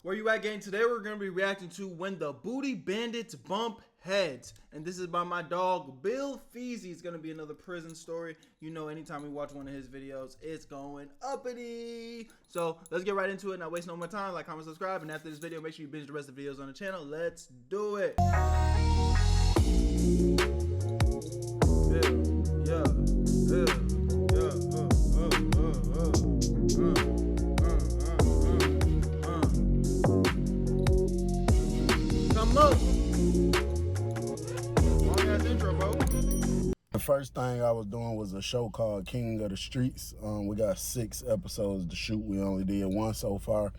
Where you at, gang? Today we're going to be reacting to When the Booty Bandits Bump Heads. And this is by my dog, Bill Feezy. It's going to be another prison story. You know, anytime we watch one of his videos, it's going uppity. So let's get right into it. Not waste no more time. Like, comment, subscribe. And after this video, make sure you binge the rest of the videos on the channel. Let's do it. The first thing I was doing was a show called King of the Streets. We got 6 episodes to shoot. We only did 1 so far.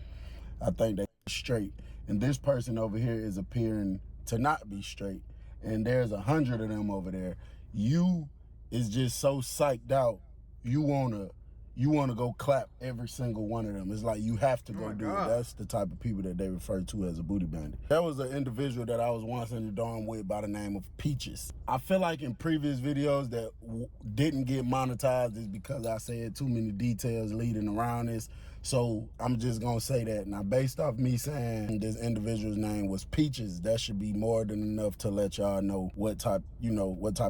I think they straight. And this person over here is appearing to not be straight. And there's 100 of them over there. You is just so psyched out. You wanna go clap every single one of them. It's like you have to go do it. That's the type of people that they refer to as a booty bandit. There was an individual that I was once in the dorm with by the name of Peaches. I feel like in previous videos that didn't get monetized is because I said too many details leading around this. So I'm just gonna say that. Now, based off me saying this individual's name was Peaches, that should be more than enough to let y'all know what type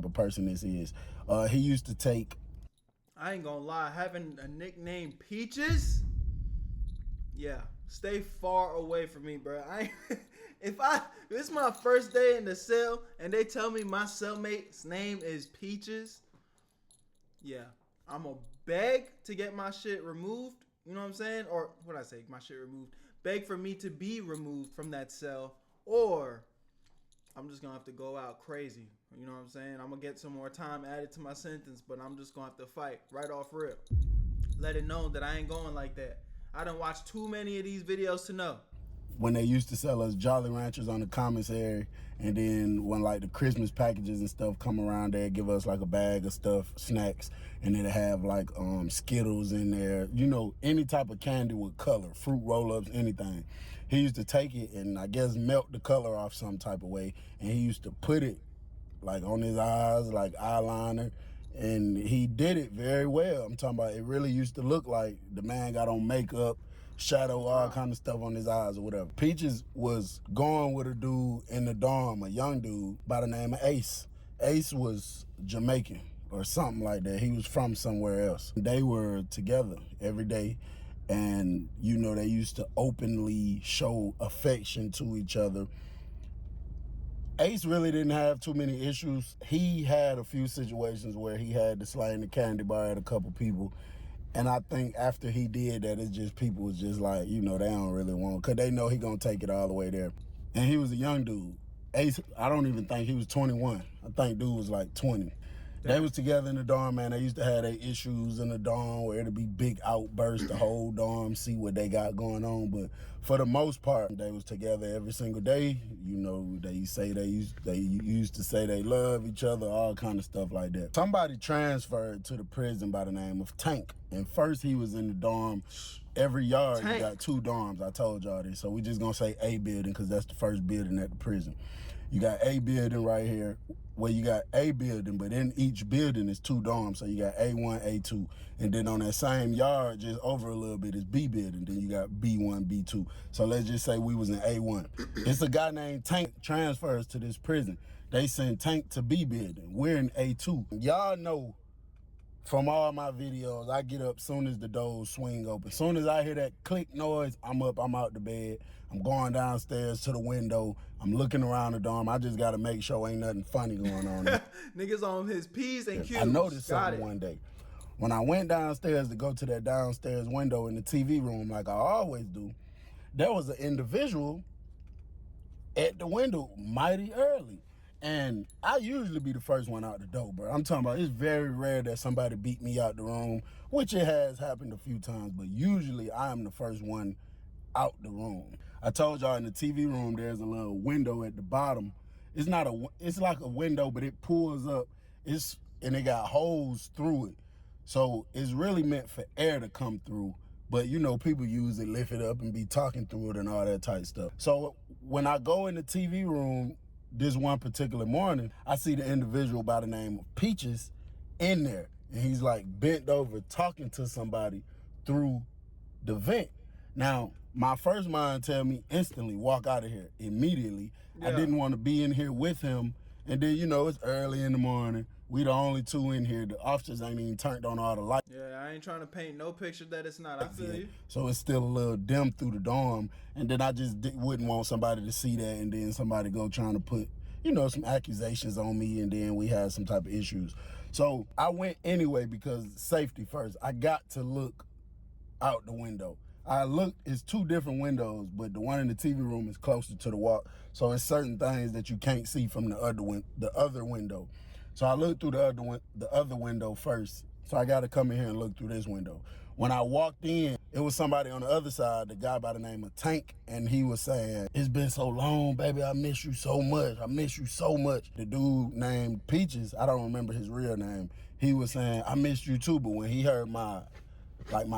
of person this is. He used to take, I ain't gonna lie, having a nickname Peaches, yeah, stay far away from me, bro. If this is my first day in the cell and they tell me my cellmate's name is Peaches, yeah, I'm gonna beg to get my shit removed. You know what I'm saying? Or what I say, my shit removed. Beg for me to be removed from that cell, or I'm just gonna have to go out crazy. You know what I'm saying? I'm gonna get some more time added to my sentence, but I'm just gonna have to fight right off rip. Let it know that I ain't going like that. I done watched too many of these videos to know. When they used to sell us Jolly Ranchers on the commissary, and then when like the Christmas packages and stuff come around, they'd give us like a bag of stuff, snacks, and it'd have like Skittles in there, you know, any type of candy with color, fruit roll-ups, anything. He used to take it and I guess melt the color off some type of way, and he used to put it like on his eyes, like eyeliner, and he did it very well. I'm talking about, it really used to look like the man got on makeup, shadow, all kind of stuff on his eyes or whatever. Peaches was going with a dude in the dorm, a young dude by the name of Ace. Ace was Jamaican or something like that. He was from somewhere else. They were together every day, and you know, they used to openly show affection to each other. Ace really didn't have too many issues. He had a few situations where he had to slang the candy bar at a couple people. And I think after he did that, it's just people was just like, you know, they don't really want, because they know he gonna take it all the way there. And he was a young dude. Ace, I don't even think he was 21. I think dude was like 20. They was together in the dorm, man. They used to have their issues in the dorm where it'd be big outbursts, the whole dorm, see what they got going on. But for the most part, they was together every single day. You know, they used to say they love each other, all kind of stuff like that. Somebody transferred to the prison by the name of Tank. And first he was in the dorm. Every yard, you got 2 dorms. I told y'all this. So we just gonna say A building because that's the first building at the prison. You got A building right here. Well, you got A building, but in each building is 2 dorms. So you got A1, A2. And then on that same yard, just over a little bit, is B building. Then you got B1, B2. So let's just say we was in A1. It's a guy named Tank transfers to this prison. They send Tank to B building. We're in A2. Y'all know from all my videos, I get up soon as the doors swing open. Soon as I hear that click noise, I'm up, I'm out the bed. I'm going downstairs to the window. I'm looking around the dorm. I just gotta make sure ain't nothing funny going on. Niggas on his P's and Q's. I noticed something one day. When I went downstairs to go to that downstairs window in the TV room, like I always do, there was an individual at the window mighty early. And I usually be the first one out the door, bro. I'm talking about, it's very rare that somebody beat me out the room, which it has happened a few times, but usually I am the first one out the room. I told y'all in the TV room, there's a little window at the bottom. It's like a window, but it pulls up, and it got holes through it. So it's really meant for air to come through. But you know, people use it, lift it up and be talking through it and all that type stuff. So when I go in the TV room, this one particular morning, I see the individual by the name of Peaches in there. And he's like bent over talking to somebody through the vent. Now, my first mind tell me instantly, walk out of here immediately. I Yeah. didn't want to be in here with him. And then, you know, it's early in the morning. We the only two in here. The officers ain't even turned on all the lights. Yeah, I ain't trying to paint no picture that it's not. I feel Yeah. you. So it's still a little dim through the dorm. And then I just wouldn't want somebody to see that and then somebody go trying to put, you know, some accusations on me and then we had some type of issues. So I went anyway because safety first. I got to look out the window. I looked, it's two different windows, but the one in the TV room is closer to the wall. So it's certain things that you can't see from the other window. So I looked through the other window first. So I got to come in here and look through this window. When I walked in, it was somebody on the other side, the guy by the name of Tank, and he was saying, "It's been so long, baby, I miss you so much. I miss you so much." The dude named Peaches, I don't remember his real name, he was saying, "I missed you too," but when he heard my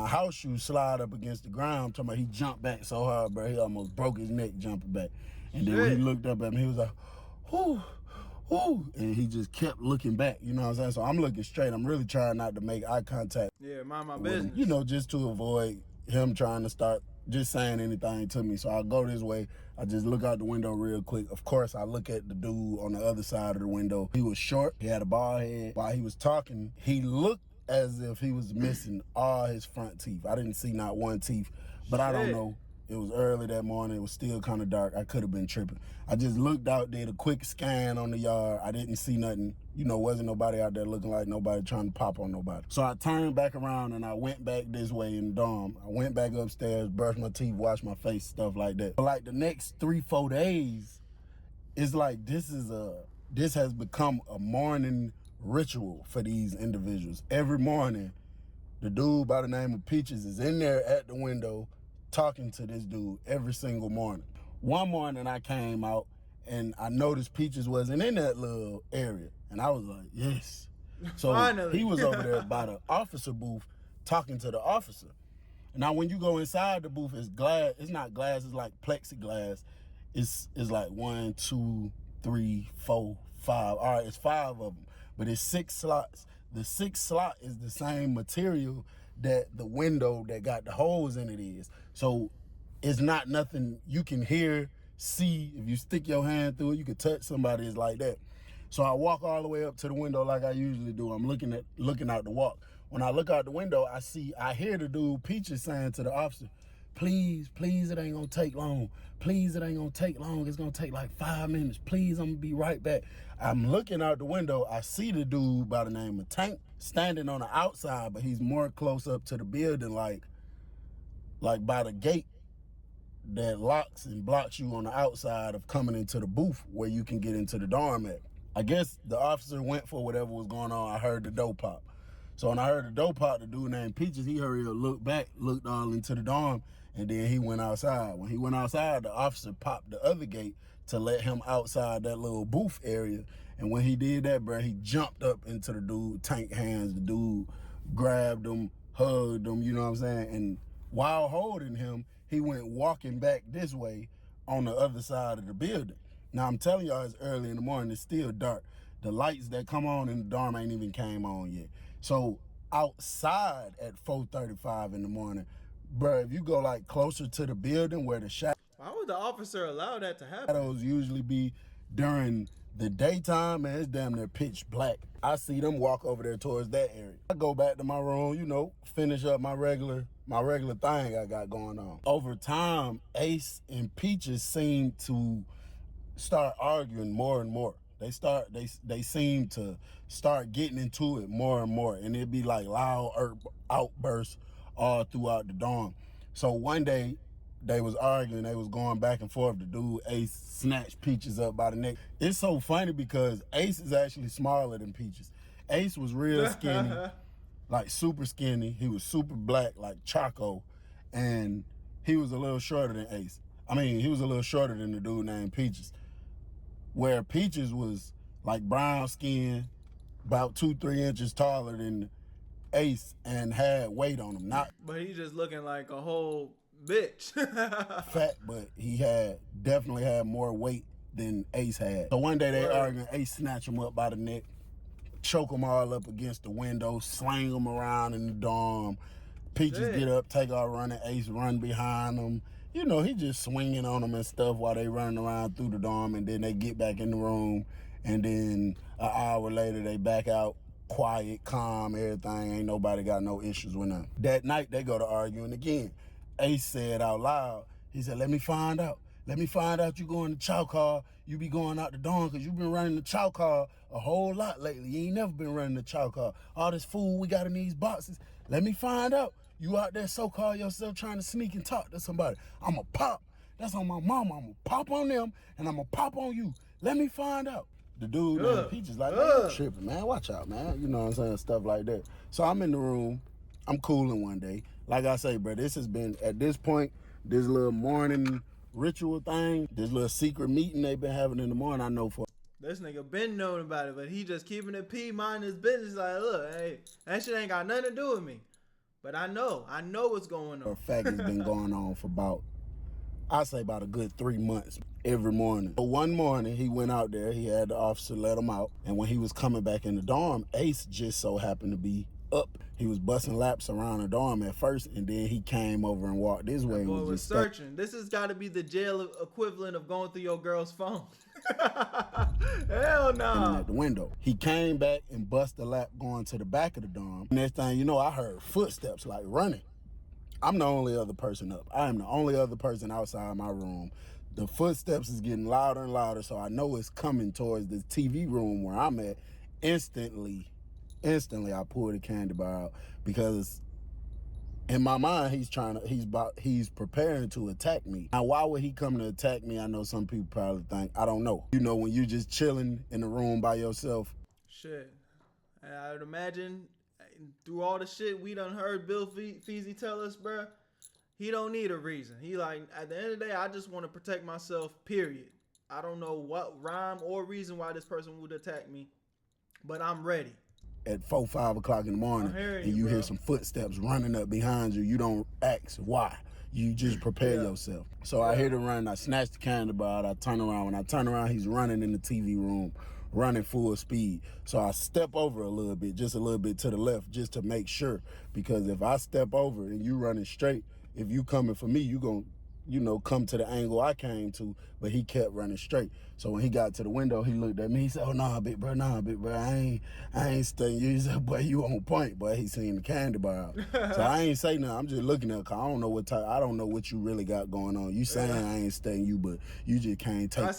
house shoe slide up against the ground, I'm talking about, he jumped back so hard, bro, he almost broke his neck jumping back. And then when he looked up at me, he was like, "Whoo, whoo," and he just kept looking back, you know what I'm saying? So I'm looking straight. I'm really trying not to make eye contact. Yeah, mind my business. You know, just to avoid him trying to start just saying anything to me. So I'll go this way. I just look out the window real quick. Of course, I look at the dude on the other side of the window. He was short. He had a bald head. While he was talking, he looked as if he was missing all his front teeth. I didn't see not one teeth, but I don't know. It was early that morning. It was still kind of dark. I could have been tripping. I just looked out, did a quick scan on the yard. I didn't see nothing. You know, wasn't nobody out there looking like nobody trying to pop on nobody. So I turned back around and I went back this way in the dorm. I went back upstairs, brushed my teeth, washed my face, stuff like that. But like the next 3-4 days, it's like this has become a morning ritual for these individuals. Every morning, the dude by the name of Peaches is in there at the window talking to this dude every single morning. One morning I came out and I noticed Peaches wasn't in that little area. And I was like, yes. So Finally. He was over there by the officer booth talking to the officer. Now when you go inside the booth, it's glass. It's not glass, it's like plexiglass. It's like 1, 2, 3, 4, 5. All right, it's 5 of them, but it's 6 slots. The 6th slot is the same material that the window that got the holes in it is. So it's not nothing you can hear, see. If you stick your hand through it, you can touch somebody. It's like that. So I walk all the way up to the window like I usually do. I'm looking out the walk. When I look out the window, I hear the dude Peaches saying to the officer, please, it ain't gonna take long. Please, it ain't gonna take long. It's gonna take like 5 minutes. Please, I'm gonna be right back. I'm looking out the window. I see the dude by the name of Tank standing on the outside, but he's more close up to the building, like by the gate that locks and blocks you on the outside of coming into the booth where you can get into the dorm at. I guess the officer went for whatever was going on. I heard the door pop. So when I heard the door pop, the dude named Peaches, he hurried up, looked back, looked all into the dorm, and then he went outside. When he went outside, the officer popped the other gate to let him outside that little booth area. And when he did that, bro, he jumped up into the dude Tank hands. The dude grabbed him, hugged him, you know what I'm saying? And while holding him, he went walking back this way on the other side of the building. Now, I'm telling y'all, it's early in the morning. It's still dark. The lights that come on in the dorm ain't even came on yet. So outside at 4:35 in the morning, bro, if you go like closer to the building where the shadows Why would the officer allow that to happen? usually be during the daytime, man, it's damn near pitch black. I see them walk over there towards that area. I go back to my room, you know, finish up my regular thing I got going on. Over time, Ace and Peaches seem to start arguing more and more. They seem to start getting into it more and more, and it'd be like loud outbursts all throughout the dorm. So one day they was arguing, they was going back and forth. The dude Ace snatched Peaches up by the neck. It's so funny because Ace is actually smaller than Peaches. Ace was real skinny, like super skinny. He was super black, like Choco, and he was a little shorter than Ace. I mean, he was a little shorter than the dude named Peaches. Where Peaches was like brown skin, about 2-3 inches taller than Ace, and had weight on him. Not But he's just looking like a whole bitch. fat, but he definitely had more weight than Ace had. So one day they arguing, Ace snatched him up by the neck, choke him all up against the window, slang him around in the dorm. Peaches Shit. get up, take off running. Ace run behind them. You know, he just swinging on them and stuff while they running around through the dorm, and then they get back in the room, and then an hour later they back out, quiet, calm, everything. Ain't nobody got no issues with them. That night they go to arguing again. Ace said out loud, he said, let me find out. Let me find out you going to chow car. You be going out the dorm because you been running the chow car a whole lot lately. You ain't never been running the chow car. All this food we got in these boxes. Let me find out. You out there so-called yourself trying to sneak and talk to somebody. I'ma pop. That's on my mama. I'ma pop on them and I'ma pop on you. Let me find out. The dude, man, he just like, man, you tripping, man. Watch out, man. You know what I'm saying? Stuff like that. So I'm in the room. I'm cooling one day. Like I say, bro, this has been, at this point, this little morning ritual thing, this little secret meeting they've been having in the morning, I know for. This nigga been knowing about it, but he just keeping it P, minding his business. Like, look, hey, that shit ain't got nothing to do with me. But I know what's going For on. a fact, it's been going on for about, I say about a good 3 months every morning. But one morning he went out there, he had the officer let him out. And when he was coming back in the dorm, Ace just so happened to be up. He was busting laps around the dorm at first, and then he came over and walked this way. Boy and was just searching. This has got to be the jail equivalent of going through your girl's phone. Hell no. at the window. He came back and busted a lap going to the back of the dorm. Next thing you know, I heard footsteps like running. I'm the only other person up. I am the only other person outside my room. The footsteps is getting louder and louder, so I know it's coming towards the TV room where I'm at. Instantly, I pulled the candy bar out because in my mind, he's preparing to attack me. Now, why would he come to attack me? I know some people probably think, I don't know. You know, when you're just chilling in the room by yourself. Shit. I would imagine through all the shit we done heard Bill Feasy tell us, bruh, he don't need a reason. He like, at the end of the day, I just want to protect myself, period. I don't know what rhyme or reason why this person would attack me, but I'm ready. At 4, 5 o'clock in the morning, and you hear some footsteps running up behind you, you don't ask why. You just prepare yourself. So I hear the run, I snatch the candy bar out, I turn around. When I turn around, he's running in the TV room, running full speed. So I step over a little bit, just a little bit to the left, just to make sure. Because if I step over and you running straight, if you coming for me, you gonna, you know, come to the angle I came to, but he kept running straight. So when he got to the window, he looked at me, he said, oh, nah, big bro, I ain't studying you. He said, boy, you on point, boy. He seen the candy bar out. So I ain't say nothing. I'm just looking at, cause I don't know what you really got going on. You saying I ain't studying you, but you just can't take. I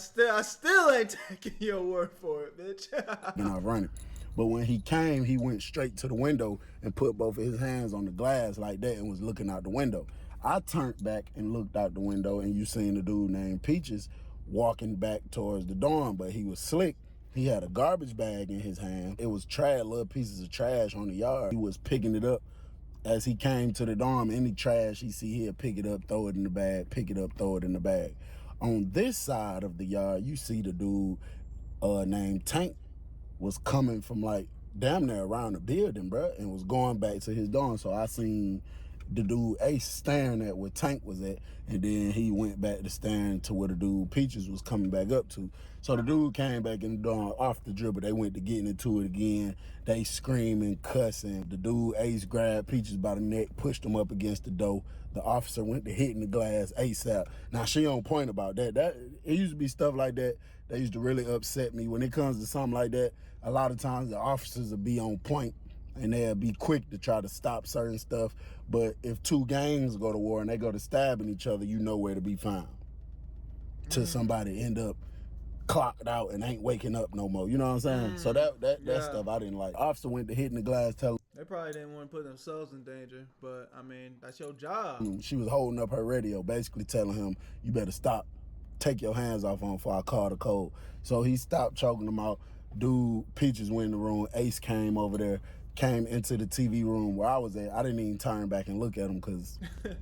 still ain't taking your word for it, bitch. And I running. But when he came, he went straight to the window and put both of his hands on the glass like that and was looking out the window. I turned back and looked out the window, and you seen the dude named Peaches walking back towards the dorm, but he was slick. He had a garbage bag in his hand. It was trash, little pieces of trash on the yard. He was picking it up as he came to the dorm. Any trash he see, he'll pick it up, throw it in the bag, pick it up, throw it in the bag. On this side of the yard, you see the dude named Tank was coming from like damn near around the building, bro, and was going back to his dorm. So I seen the dude Ace staring at where Tank was at, and then he went back to staring to where the dude Peaches was coming back up to. So the dude came back in the dorm off the dribble. They went to getting into it again. They screaming, cussing. The dude Ace grabbed Peaches by the neck, pushed him up against the door. The officer went to hitting the glass ASAP. Now she on point about that. It used to be stuff like that that used to really upset me. When it comes to something like that, a lot of times the officers will be on point and they'll be quick to try to stop certain stuff. But if two gangs go to war and they go to stabbing each other, you know where to be found. Till somebody end up clocked out and ain't waking up no more. You know what I'm saying? So that stuff I didn't like. Officer went to hitting the glass, They probably didn't want to put themselves in danger, but I mean, that's your job. she was holding up her radio, basically telling him, you better stop. Take your hands off him before I call the code. So he stopped choking them out. Dude, Peaches went in the room. Ace came over there, came into the TV room where I was at. I didn't even turn back and look at him because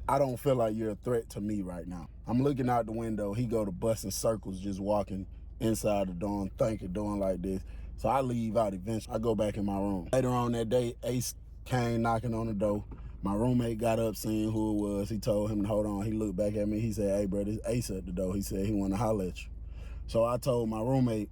I don't feel like you're a threat to me right now. I'm looking out the window. He go to busting circles, just walking inside the dorm, thinking, doing like this. So I leave out eventually. I go back in my room. Later on that day, Ace came knocking on the door. My roommate got up, seeing who it was. He told him to hold on. He looked back at me. He said, hey, bro, this Ace at the door. He said he want to holler at you. So I told my roommate,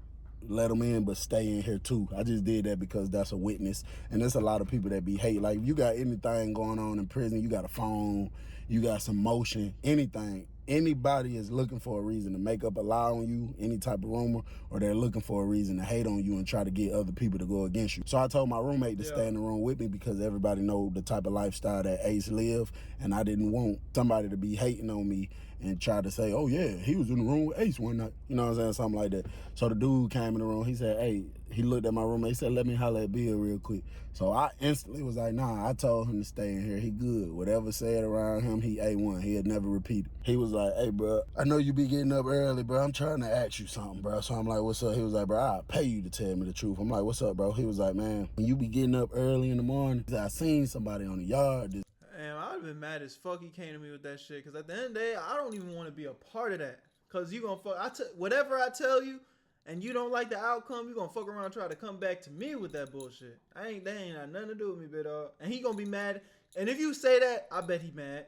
let them in, but stay in here too. I just did that because that's a witness. And there's a lot of people that be hate. Like, if you got anything going on in prison, you got a phone, you got some motion, anything. Anybody is looking for a reason to make up a lie on you, any type of rumor, or they're looking for a reason to hate on you and try to get other people to go against you. So I told my roommate to stay in the room with me because everybody know the type of lifestyle that Ace live, and I didn't want somebody to be hating on me and try to say, oh yeah, he was in the room with Ace one night. You know what I'm saying? Something like that. So the dude came in the room, he said, hey, he looked at my roommate, he said, let me holler at Bill real quick. So I instantly was like, nah, I told him to stay in here. He good. Whatever said around him, he A1. He'll never repeat it. He was like, hey, bro, I know you be getting up early, bro. I'm trying to ask you something, bro. So I'm like, what's up? He was like, bro, I'll pay you to tell me the truth. I'm like, what's up, bro? He was like, man, when you be getting up early in the morning, I seen somebody on the yard. Damn, I'd have been mad as fuck he came to me with that shit. Because at the end of the day, I don't even want to be a part of that. Because you going to fuck. Whatever I tell you, and you don't like the outcome, you gonna fuck around and try to come back to me with that bullshit. They ain't got nothing to do with me, bit dog. And he gonna be mad. And if you say that, I bet he mad.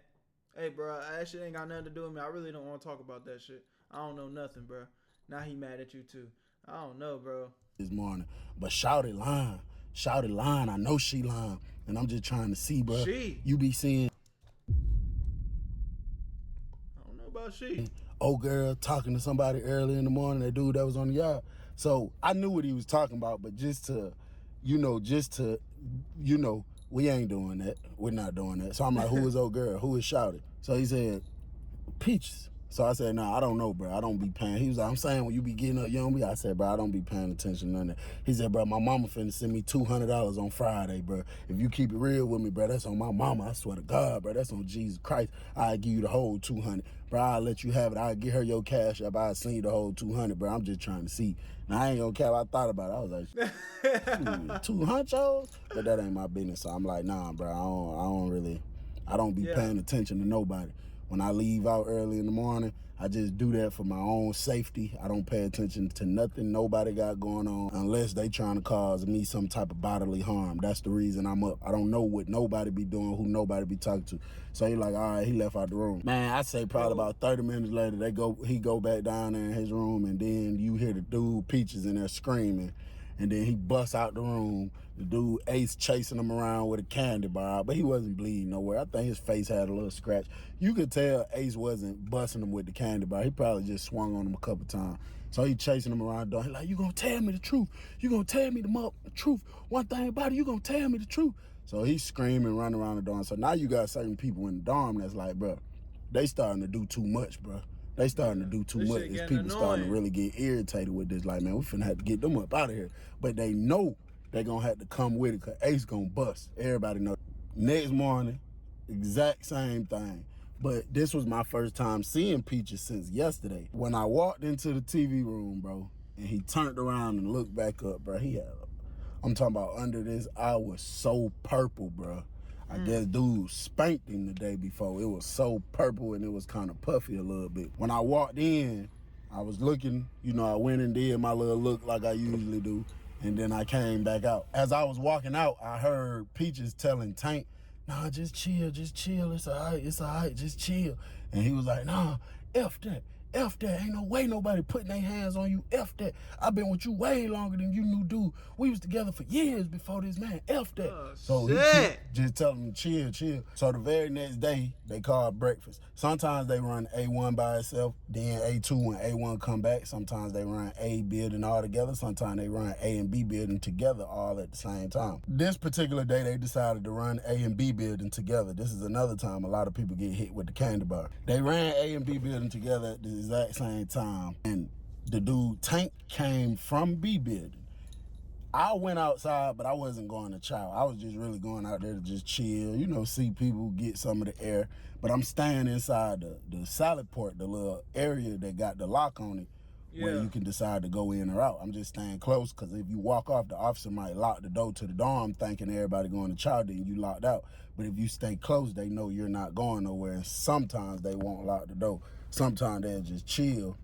Hey, bro, that shit ain't got nothing to do with me. I really don't want to talk about that shit. I don't know nothing, bro. Now he mad at you too. I don't know, bro. This morning, but shouted lying. I know she lying, and I'm just trying to see, bro. You be seeing. I don't know about she. Old girl talking to somebody early in the morning, that dude that was on the yard. So I knew what he was talking about, but we ain't doing that. We're not doing that. So I'm like, who is old girl? Who is shouted? So he said, Peaches. So I said, nah, I don't know, bro. I don't be paying. He was like, I'm saying when you be getting up, you don't be. I said, bro, I don't be paying attention to none of that. He said, bro, my mama finna send me $200 on Friday, bro. If you keep it real with me, bro, that's on my mama. I swear to God, bro, that's on Jesus Christ. I'll give you the whole 200. Bro, I'll let you have it. I'll get her your cash up. I'll send you the whole 200, bro. I'm just trying to see. Now, I ain't gonna care. I thought about it. I was like, 200? But that ain't my business. So I'm like, nah, bro, I don't be paying attention to nobody. When I leave out early in the morning, I just do that for my own safety. I don't pay attention to nothing nobody got going on unless they trying to cause me some type of bodily harm. That's the reason I'm up. I don't know what nobody be doing, who nobody be talking to. So he like, all right, he left out the room. Man, I say probably about 30 minutes later, he go back down there in his room, and then you hear the dude Peaches in there screaming. And then he busts out the room. The dude Ace chasing him around with a candy bar, but he wasn't bleeding nowhere. I think his face had a little scratch. You could tell Ace wasn't busting him with the candy bar. He probably just swung on him a couple times. So he chasing him around the door. He like, you gonna tell me the truth? You gonna tell me the truth? One thing about it, you gonna tell me the truth? So he's screaming, running around the dorm. So now you got certain people in the dorm that's like, bro, they starting to do too much, bro. They starting to do too much. It's people starting to really get irritated with this. Like, man, we finna have to get them up out of here. But they know they gonna have to come with it because Ace gonna bust. Everybody know. Next morning, exact same thing. But this was my first time seeing Peaches since yesterday. When I walked into the TV room, bro, and he turned around and looked back up, bro, I'm talking about under this eye was so purple, bro. I guess dude spanked him the day before. It was so purple and it was kind of puffy a little bit. When I walked in, I was looking, I went and did my little look like I usually do, and then I came back out. As I was walking out, I heard Peaches telling Tank, nah, just chill, it's all right, just chill. And he was like, nah, F that. Ain't no way nobody putting their hands on you. F that. I've been with you way longer than you knew, dude. We was together for years before this, man. F that. So he just telling me, chill. So the very next day, they called breakfast. Sometimes they run A1 by itself, then A2 when A1 come back. Sometimes they run A building all together. Sometimes they run A and B building together all at the same time. This particular day, they decided to run A and B building together. This is another time a lot of people get hit with the candy bar. They ran A and B building together at the exact same time, and the dude Tank came from B building. I went outside, but I wasn't going to chow. I was just really going out there to just chill, see people, get some of the air. But I'm staying inside the salad port, the little area that got the lock on it, where you can decide to go in or out. I'm just staying close, because if you walk off, the officer might lock the door to the dorm thinking everybody going to chow, then you locked out. But if you stay close, they know you're not going nowhere, and sometimes they won't lock the door. Sometimes they'll just chill,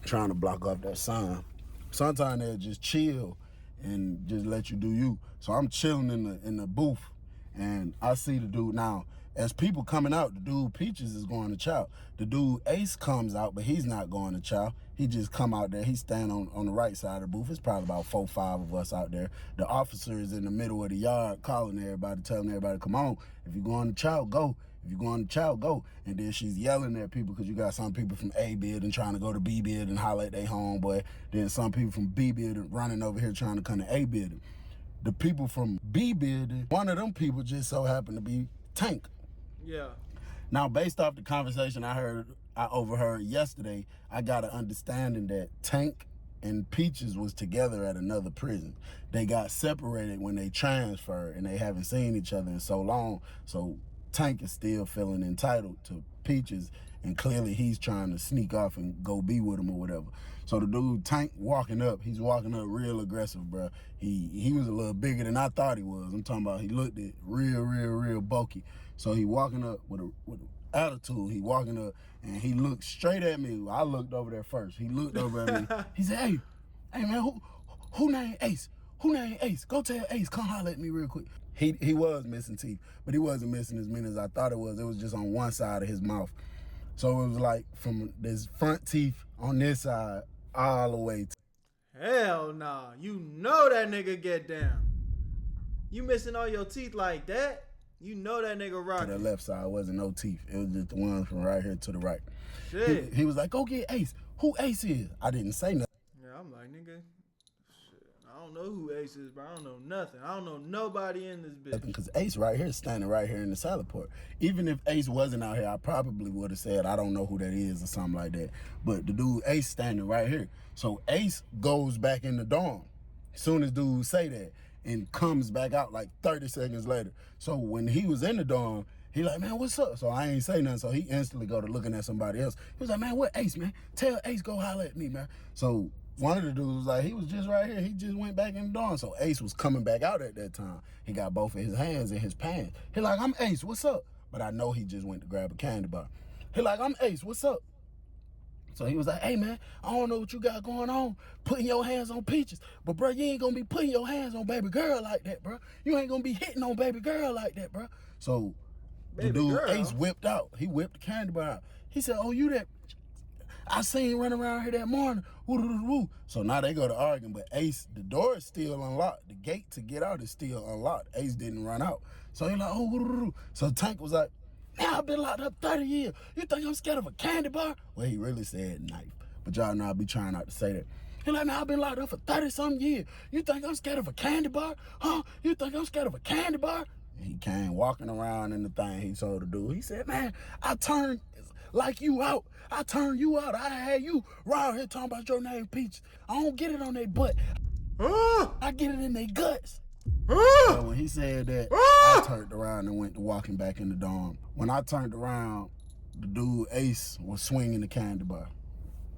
trying to block off that sign. Sometimes they'll just chill and just let you do you. So I'm chilling in the booth, and I see the dude. Now, as people coming out, the dude Peaches is going to chow. The dude Ace comes out, but he's not going to chow. He just come out there. He's standing on the right side of the booth. It's probably about 4 or 5 of us out there. The officer is in the middle of the yard calling everybody, telling everybody, come on, if you're going to chow, go. If you're going to chow, go. And then she's yelling at people because you got some people from A building trying to go to B building, holler at their homeboy. Then some people from B building running over here trying to come to A building. The people from B building, one of them people just so happened to be Tank. Yeah. Now, based off the conversation I overheard yesterday, I got an understanding that Tank and Peaches was together at another prison. They got separated when they transferred, and they haven't seen each other in so long. So Tank is still feeling entitled to Peaches, and clearly he's trying to sneak off and go be with him or whatever. So the dude Tank he's walking up real aggressive, bro. He was a little bigger than I thought he was. I'm talking about he looked it real bulky. So he walking up with an attitude. He walking up and he looked straight at me. I looked over there first. He looked over at me. He said, hey man, who named Ace? Who named Ace? Go tell Ace, come holler at me real quick. He was missing teeth, but he wasn't missing as many as I thought it was. It was just on one side of his mouth. So it was like from this front teeth on this side all the way to... Hell nah. You know that nigga get down. You missing all your teeth like that? You know that nigga rocking. To the left side wasn't no teeth. It was just the ones from right here to the right. Shit. He was like, go get Ace. Who Ace is? I didn't say nothing. Yeah, I'm like, nigga, shit. I don't know who Ace is, bro. I don't know nothing. I don't know nobody in this bitch. Because Ace right here is standing right here in the salad port. Even if Ace wasn't out here, I probably would have said, I don't know who that is or something like that. But the dude Ace standing right here. So Ace goes back in the dorm as soon as dude say that, and comes back out like 30 seconds later. So when he was in the dorm, he like, man, what's up? So I ain't say nothing. So he instantly go to looking at somebody else. He was like, man, what Ace, man? Tell Ace go holler at me, man. So one of the dudes was like, he was just right here. He just went back in the dorm. So Ace was coming back out at that time. He got both of his hands in his pants. He like, I'm Ace, what's up? But I know he just went to grab a candy bar. He like, I'm Ace, what's up? So he was like, hey, man, I don't know what you got going on, putting your hands on Peaches. But, bro, you ain't going to be putting your hands on baby girl like that, bro. You ain't going to be hitting on baby girl like that, bro. So the dude Ace whipped out. He whipped the candy bar out. He said, oh, you that I seen running around here that morning. Woo-doo-doo-doo. So now they go to arguing, but Ace, the door is still unlocked. The gate to get out is still unlocked. Ace didn't run out. So he like, oh, woo-doo-doo-doo. So Tank was like, man, I've been locked up 30 years. You think I'm scared of a candy bar? Well, he really said knife. But y'all know I be trying not to say that. He like, man, I've been locked up for 30-something years. You think I'm scared of a candy bar? Huh? You think I'm scared of a candy bar? And he came walking around in the thing he told the dude. He said, man, I turned like you out. I turned you out. I had you right here talking about your name, Peach. I don't get it on their butt. I get it in their guts. So when he said that, I turned around and went to walking back in the dorm. When I turned around, the dude Ace was swinging the candy bar.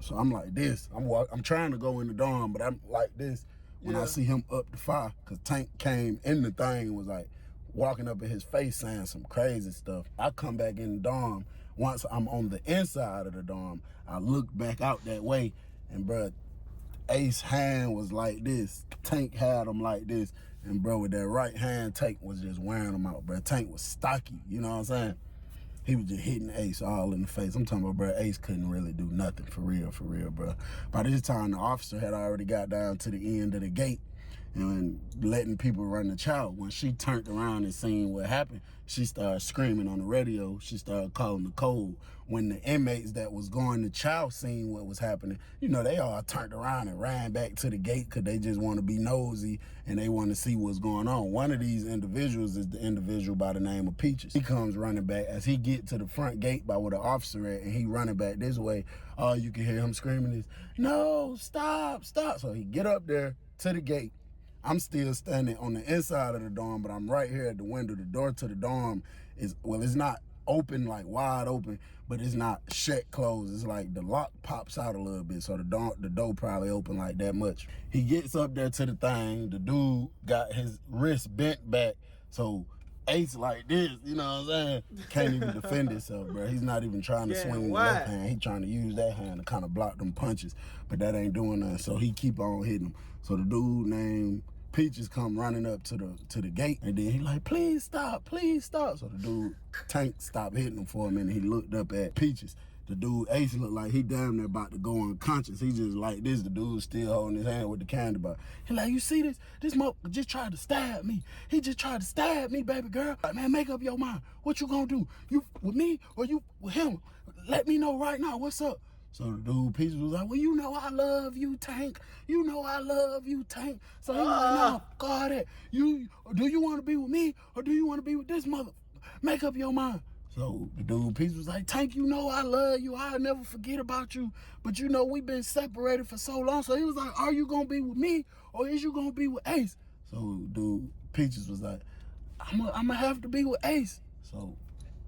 So I'm like this. I'm trying to go in the dorm, but I'm like this when I see him up the fire. Because Tank came in the thing and was like walking up in his face saying some crazy stuff. I come back in the dorm. Once I'm on the inside of the dorm, I look back out that way, and bro, Ace's hand was like this. Tank had him like this. And bro, with that right hand, Tank was just wearing him out, bro. Tank was stocky, you know what I'm saying? He was just hitting Ace all in the face. I'm talking about, bro, Ace couldn't really do nothing, for real, bro. By this time, the officer had already got down to the end of the gate and letting people run the chow. When she turned around and seen what happened, she started screaming on the radio. She started calling the code. When the inmates that was going to chow seen what was happening, you know, they all turned around and ran back to the gate because they just want to be nosy and they want to see what's going on. One of these individuals is the individual by the name of Peaches. He comes running back. As he get to the front gate by where the officer at, and he running back this way, all you can hear him screaming is, no, stop. So he get up there to the gate. I'm still standing on the inside of the dorm, but I'm right here at the window. The door to the dorm is, well, it's not open, like wide open, but it's not shut closed. It's like the lock pops out a little bit, so the door probably open like that much. He gets up there to the thing. The dude got his wrist bent back, so Ace like this, you know what I'm saying? Can't even defend himself, bro. He's not even trying to swing the left hand. He trying to use that hand to kind of block them punches, but that ain't doing nothing, so he keep on hitting him. So the dude named Peaches come running up to the gate, and then he like, please stop, please stop. So the dude Tank stopped hitting him for a minute. He looked up at Peaches. The dude Ace looked like he damn near about to go unconscious. He just like this. The dude still holding his hand with the candy bar. He like, you see this? This motherfucker just tried to stab me. He just tried to stab me, baby girl. Like, man, make up your mind. What you gonna do? You with me or you with him? Let me know right now. What's up? So the dude Peaches was like, well, you know I love you, Tank. You know I love you, Tank. So he was like, no, God, do you want to be with me or do you want to be with this mother? Make up your mind. So the dude Peaches was like, Tank, you know I love you. I'll never forget about you. But you know we've been separated for so long. So he was like, are you going to be with me or is you going to be with Ace? So dude Peaches was like, I'm going to have to be with Ace. So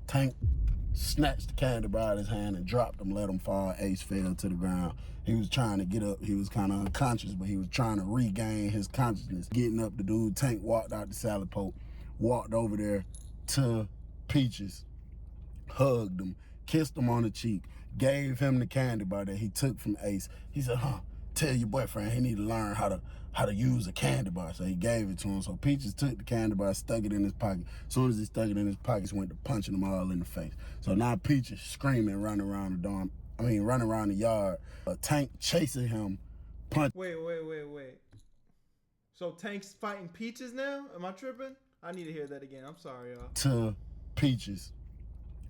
Tank snatched the candy bar out of his hand and dropped him, let him fall. Ace fell to the ground. He was trying to get up. He was kind of unconscious, but he was trying to regain his consciousness. Getting up, the dude Tank walked out the salad poke, walked over there to Peaches, hugged him, kissed him on the cheek, gave him the candy bar that he took from Ace. He said, tell your boyfriend he need to learn how to use a candy bar. So he gave it to him. So Peaches took the candy bar, stuck it in his pocket. As soon as he stuck it in his pocket, he went to punching them all in the face. So now Peaches screaming, running around the yard. A Tank chasing him, punch. Wait. So Tank's fighting Peaches now? Am I tripping? I need to hear that again. I'm sorry, y'all. To Peaches,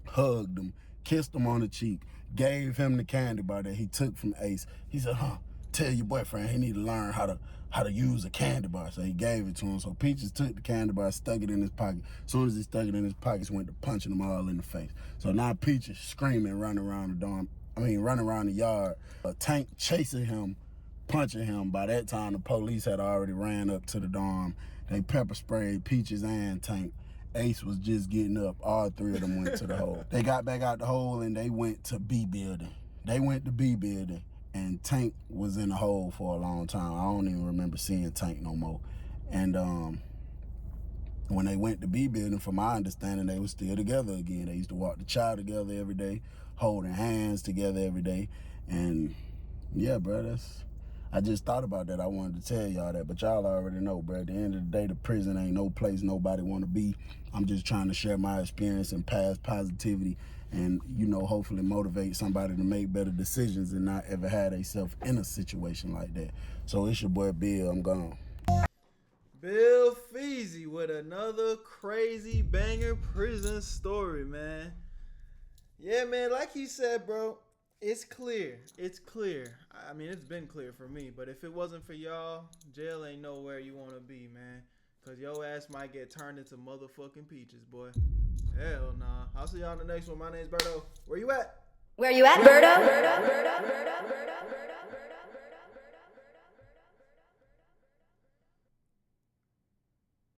hugged him, kissed him on the cheek, gave him the candy bar that he took from Ace. He said, tell your boyfriend he need to learn how to use a candy bar. So he gave it to him. So Peaches took the candy bar, stuck it in his pocket. As soon as he stuck it in his pocket, he went to punching them all in the face. So now Peaches screaming, running around the yard. A Tank chasing him, punching him. By that time, the police had already ran up to the dorm. They pepper sprayed Peaches and Tank. Ace was just getting up. All three of them went to the hole. They got back out the hole and they went to B building. And Tank was in the hole for a long time. I don't even remember seeing Tank no more. And when they went to B building, from my understanding, they were still together again. They used to walk the child together every day, holding hands together every day. And yeah, bro, I just thought about that. I wanted to tell y'all that, but y'all already know, bro. At the end of the day, the prison ain't no place nobody want to be. I'm just trying to share my experience and pass positivity and, hopefully motivate somebody to make better decisions and not ever have themselves in a situation like that. So it's your boy Bill. I'm gone. Bill Feezy with another crazy banger prison story, man. Yeah, man, like he said, bro, it's clear. I mean, it's been clear for me, but if it wasn't for y'all, jail ain't nowhere you want to be, man. Because your ass might get turned into motherfucking Peaches, boy. Hell nah. I'll see y'all in the next one. My name's Berto. Where you at? Where you at, Berto?